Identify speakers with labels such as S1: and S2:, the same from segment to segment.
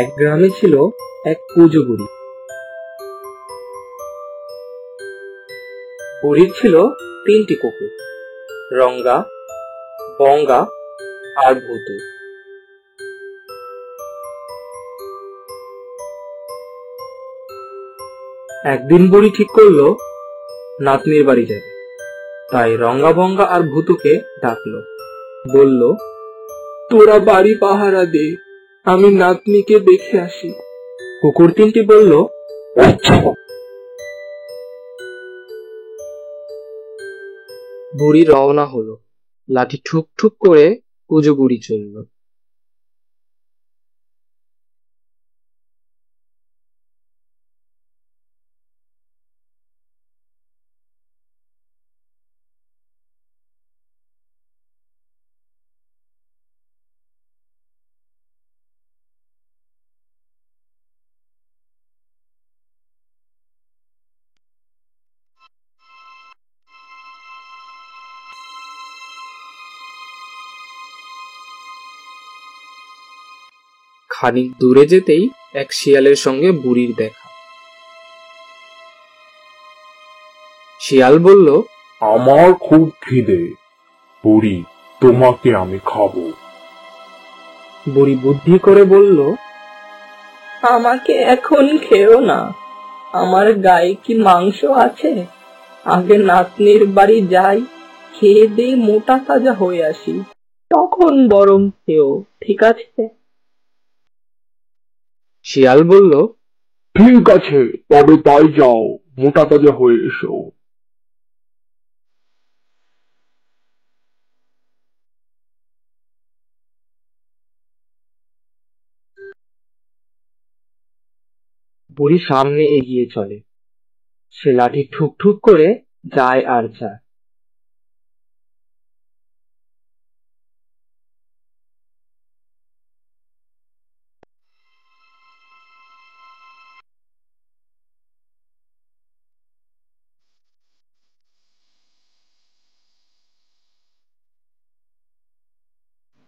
S1: এক গ্রামে ছিল এক কুঁজো বুড়ি। বুড়ির ছিল 3টি কুকুর, রঙ্গা, বঙ্গা আর ভূতু। একদিন বুড়ি ঠিক করলো নাতনির বাড়ি যাবে, তাই রঙ্গা, বঙ্গা আর ভূতুকে ডাকলো। বলল, তোরা বাড়ি পাহারা দে, আমি নাতনিকে দেখে আসি। কুকুর 3টি বলল, বুড়ি রওনা হলো। লাঠি ঠুক ঠুক করে কুঁজো বুড়ি চলল। খানিক দূরে যেতেই এক শিয়ালের সঙ্গে বুড়ির দেখা। শিয়াল বলল,
S2: আমার খুব খিদে, বুড়ি, তোমাকে আমি খাবো।
S1: বুড়ি বুদ্ধি করে বলল, আমাকে এখন খেও না, আমার গায়ে কি মাংস আছে? আগে নাতনির বাড়ি যাই, খেয়ে দিয়ে মোটা তাজা হয়ে আসি, তখন বরং খেও, ঠিক আছে? শিয়াল বলল,
S2: ঠিক আছে, তবে তাই যাও, মোটা তাজা হয়ে এসো।
S1: বুড়ি সামনে এগিয়ে চলে। সে লাঠি ঠুক ঠুক করে যায় আর যায়।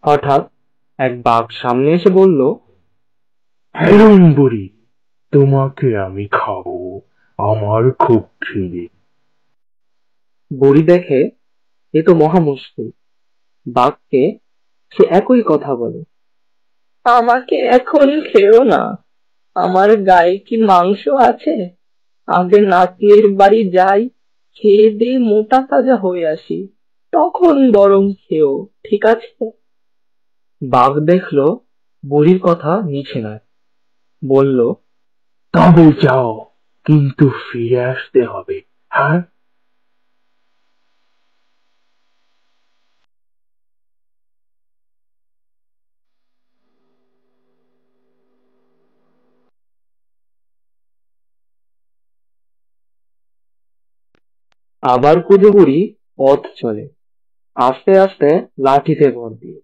S1: হঠাৎ এক বাঘ সামনে এসে বলল,
S2: হেলুম বুড়ি, তোমাকে আমি খাবো, আমার খুব খিদে।
S1: বুড়ি দেখে এ তো মহা মুশকিল। বাঘকে সে একই কথা বলে, আমাকে এখন খেও না, আমার গায়ে কি মাংস আছে? আগে নাতনির বাড়ি যাই, খেয়ে দিয়ে মোটা তাজা হয়ে আসি, তখন বরং খেও, ঠিক আছে? বাঘ দেখলো বুড়ির কথা মিছে নয়, বলল,
S2: তবে যাও, কিন্তু ফিরে আসতে হবে, হ্যাঁ?
S1: আবার কুঁজো বুড়ি পথ চলে, আস্তে আস্তে লাঠিতে ভর দিয়ে।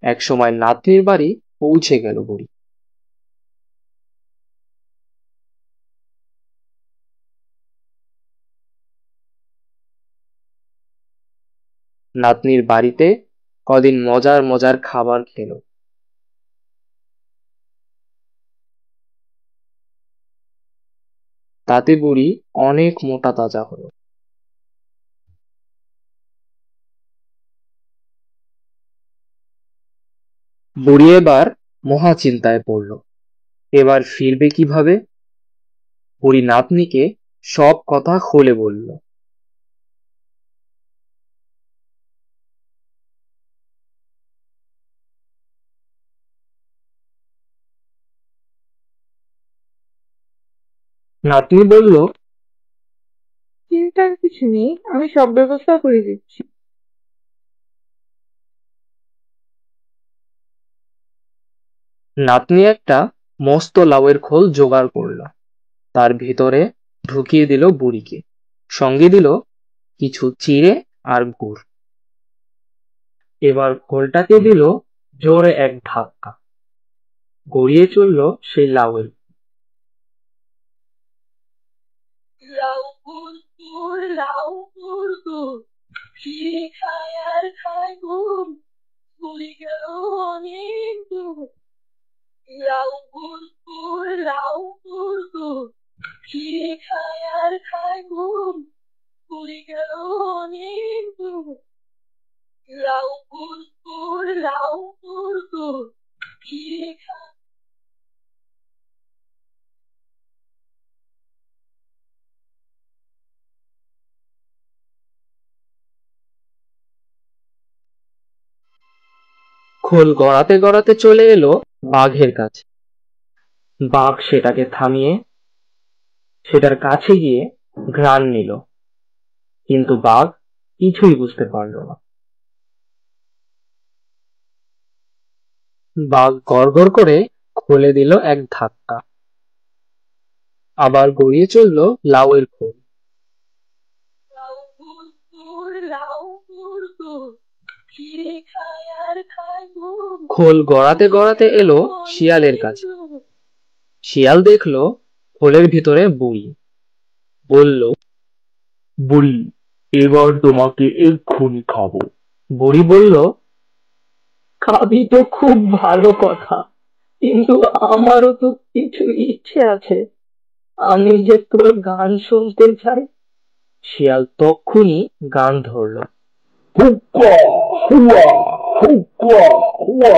S1: এক সময় নাতনির বাড়ি পৌঁছে গেল বুড়ি। নাতনির বাড়িতে কদিন মজার মজার খাবার খেলো। তাতে বুড়ি অনেক মোটা তাজা হলো। বুড়ি এবার মহা চিন্তায় পড়ল, এবার ফিরবে কিভাবে? বুড়ি নাতনিকে সব কথা খুলে বলল। নাতনি বলল, চিন্তার কিছু নেই, আমি সব ব্যবস্থা করে দিচ্ছি। নাতনি একটা মস্ত লাউয়ের খোল জোগাড় করলো, তার ভিতরে ঢুকিয়ে দিল বুড়িকে। সঙ্গে দিল কিছু চিড়ে আর গুড়। এবার খোলটাকে দিল জোরে এক ধাক্কা। গড়িয়ে চলল সেই লাউয়ের। লাউ গুড় লাউ গুড়, ফিরে খায় আর খায় গুড়, ভুলে গেল অনেক দূর। লাউ গুড় লাউ গুড়, ফিরে খায় আর খায় গুড়, ভুলে গেল অনেক দূর। লাউ গুড় লাউ গুড়, ফিরে খায়। খোল গড়াতে গড়াতে চলে এলো বাঘের কাছে। বাঘ সেটাকে থামিয়ে সেটার কাছে গিয়ে ঘ্রাণ নিল, কিন্তু বাঘ কিছুই বুঝতে পারল না। বাঘ গড়গড় করে খোলে দিল এক ধাক্কা। আবার গড়িয়ে চলল লাউয়ের খোল। খোল গড়াতে গড়াতে এলো শিয়ালের কাছে। শিয়াল দেখলো খোলের ভিতরে বুড়ি। বলল,
S2: বুড়ি, এবার তোমাকে এক্ষুনি খাবো।
S1: বুড়ি বলল, খাবি তো খুব ভালো কথা, কিন্তু আমারও তো কিছু ইচ্ছে আছে। আমি যে তোর গান শুনতে চাই। শিয়াল তক্ষুনি গান ধরল।
S2: হুক্কা হুয়া হুক্কা হুয়া।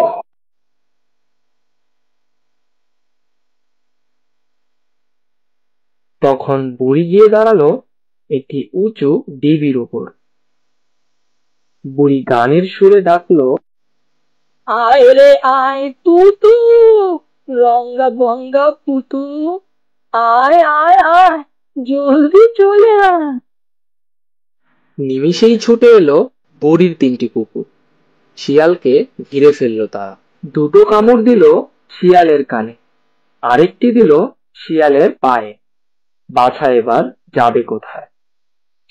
S1: তখন বুড়ি গিয়ে দাঁড়ালো একটি উঁচু ঢিবির উপর। বুড়ি গানের সুরে ডাকলো, আয় রে আয় তুতু, রঙ্গা ভঙ্গা পুতু, আয় আয় আয়, জলদি চলে আয়। নিমিষেই ছুটে এলো বুড়ির 3টি কুকুর। শিয়ালকে ঘিরে ফেললো তারা। দুটো কামড় দিল শিয়ালের কানে, আরেকটি দিল শিয়ালের পায়ে। বাছা এবার যাবে কোথায়?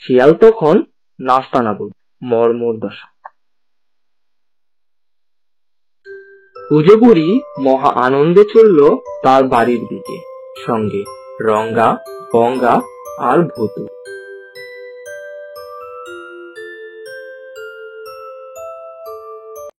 S1: শিয়াল তখন নাস্তানাবুদ, মর্মর দশা। পুজো বুড়ি মহা আনন্দে চলল তার বাড়ির দিকে, সঙ্গে রঙ্গা, গঙ্গা আর ভূতু।